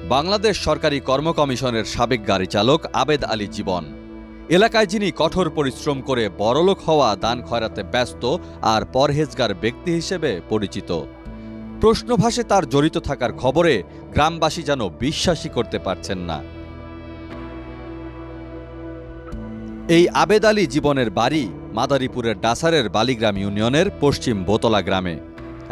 বাংলাদেশ সরকারি কর্ম কমিশনের সাবেক গাড়ি চালক আবেদ আলী জীবন এলাকায় যিনি কঠোর পরিশ্রম করে বড়লোক হওয়া দান খয়রাতে ব্যস্ত আর পরহেজগার ব্যক্তি হিসেবে পরিচিত। প্রশ্ন ভাসে তার জড়িত থাকার খবরে গ্রামবাসী যেন বিশ্বাসই করতে পারছেন না। এই আবেদ আলী জীবনের বাড়ি মাদারীপুরের ডাসারের বালিগ্রাম ইউনিয়নের পশ্চিম বোতলা গ্রামে।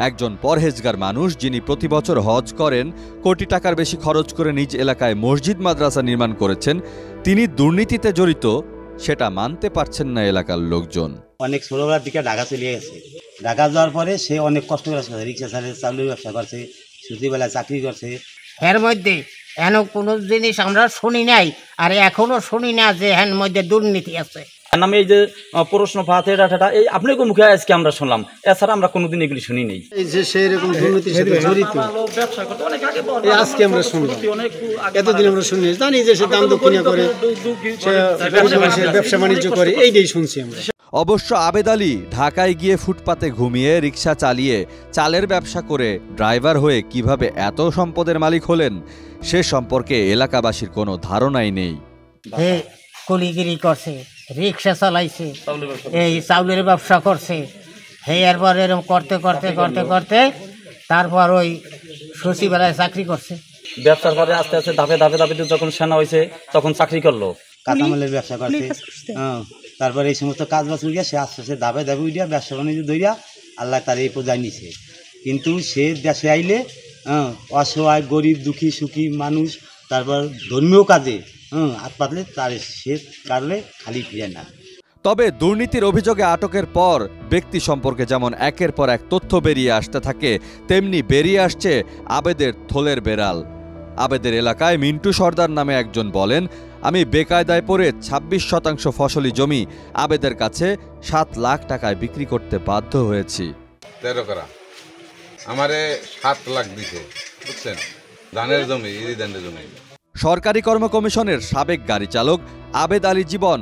একজন পরহেজগার মানুষ যিনি প্রতি বছর হজ করেন, কোটি টাকার বেশি খরচ করে নিজ এলাকায় মসজিদ মাদ্রাসা নির্মাণ করেছেন, তিনি দুর্নীতিতে জড়িত সেটা মানতে পারছেন না এলাকার লোকজন। অনেক ছোটবেলার দিকে ঢাকা চলে গেছে। ঢাকা যাওয়ার পরে সে অনেক কষ্ট করে রিক্সা চালিয়ে চাউলের ব্যবসা করছে, ছুটিবেলায় চাকরি করছে। এর মধ্যে এন কোনো জিনিস আমরা শুনি নাই, আর এখনো শুনি না যে এর মধ্যে দুর্নীতি আছে। আমি এই যে প্রশ্ন পাতে ডাটা এই আপনার মুখে আজকে আমরা শুনলাম, এছাড়া আমরা কোনোদিন এগুলি শুনি নেই। এই যে সেই রকম দুর্নীতির সাথে জড়িত আজকে আমরা শুনলাম, এতদিন আমরা শুনি জানি যে সে দাম দক্ষিণা করে, ব্যবসা বাণিজ্য করে, এইটাই শুনছি আমরা। অবশ্য আবেদ আলী ঢাকায় গিয়ে ফুটপাতে ঘুমিয়ে রিক্সা চালিয়ে চালের ব্যবসা করে ড্রাইভার হয়ে কিভাবে এত সম্পদের মালিক হলেন সে সম্পর্কে এলাকাবাসীর কোনো ধারণাই নেই। কুলিগিরি করছে, রিক্সা চালাইছে, এই চাউলের ব্যবসা করছে, এরপর এরকম করতে করতে করতে করতে তারপর ওই সচিবালয়ে চাকরি করছে। ব্যবসার পরে আস্তে আস্তে ধাপে ধাপে ধাপে যখন সেনা হয়েছে তখন চাকরি করলো, কাঁচামালের ব্যবসা করছে। তারপরে এই সমস্ত কাজ বাজ উঠিয়া সে আস্তে আস্তে ধাপে ধাপে উঠিয়া ব্যবসা বাণিজ্য ধরিয়া আল্লাহ তার এই পর্যায়ে নিছে। কিন্তু সে দেশে আইলে অসহায় গরিব দুঃখী সুখী মানুষ, তারপর ধর্মীয় কাজে হাত পাতলে তার সে কারণে খালি ফিরে না। তবে দুর্নীতির অভিযোগে আটকের পর ব্যক্তি সম্পর্কে যেমন একের পর এক তথ্য বেরিয়ে আসতে থাকে, তেমনি বেরিয়ে আসছে আবেদের থলের বেড়াল। আবেদের এলাকায় মিন্টু সর্দার নামে একজন বলেন, আমি বেকায়দায় পড়ে ২৬% ফসলি জমি আবেদের কাছে ৭ লাখ টাকায় বিক্রি করতে বাধ্য হয়েছি। 13 করা আমারে ৭ লাখ দিছে, বুঝছেন, ধানের জমি, ধানের জমি। সরকারি কর্ম কমিশনের সাবেক গাড়ি চালক আবেদ আলী জীবন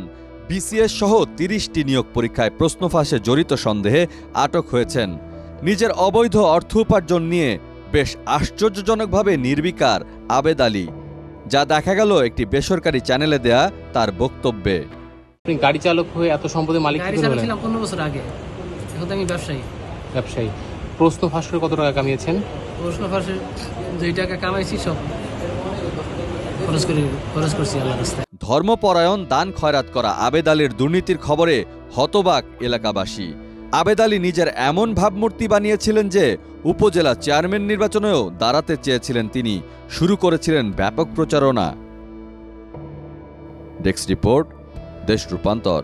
বিসিএস সহ ৩০টি নিয়োগ পরীক্ষায় প্রশ্ন ফাঁসে জড়িত সন্দেহে আটক হয়েছেন। নিজের অবৈধ অর্থ উপার্জন নিয়ে বেশ আশ্চর্যজনকভাবে নির্বিকার আবেদ আলী, যা দেখা গেল একটি বেসরকারি চ্যানেলে দেয়া তার বক্তব্যে। গাড়ি চালক হয়ে এত সম্পদের মালিক গাড়ি চালাচ্ছিলাম 15 বছর আগে, এখন তো আমি ব্যবসায়ী। প্রশ্ন ফাঁস করে কত টাকা কামিয়েছেন? প্রশ্ন ফাঁসে 2 টাকা কামাইছি, সব খরচ করছি আল্লাহর রাস্তায়। ধর্মপরায়ণ দান খয়রাত করা আবেদ আলীর দুর্নীতির খবরে হতবাক এলাকাবাসী। আবেদ আলী নিজের এমন ভাবমূর্তি বানিয়েছিলেন যে উপজেলা চেয়ারম্যান নির্বাচনেও দাঁড়াতে চেয়েছিলেন তিনি, শুরু করেছিলেন ব্যাপক প্রচারণা। ডেস্ক রিপোর্ট, দেশ রূপান্তর।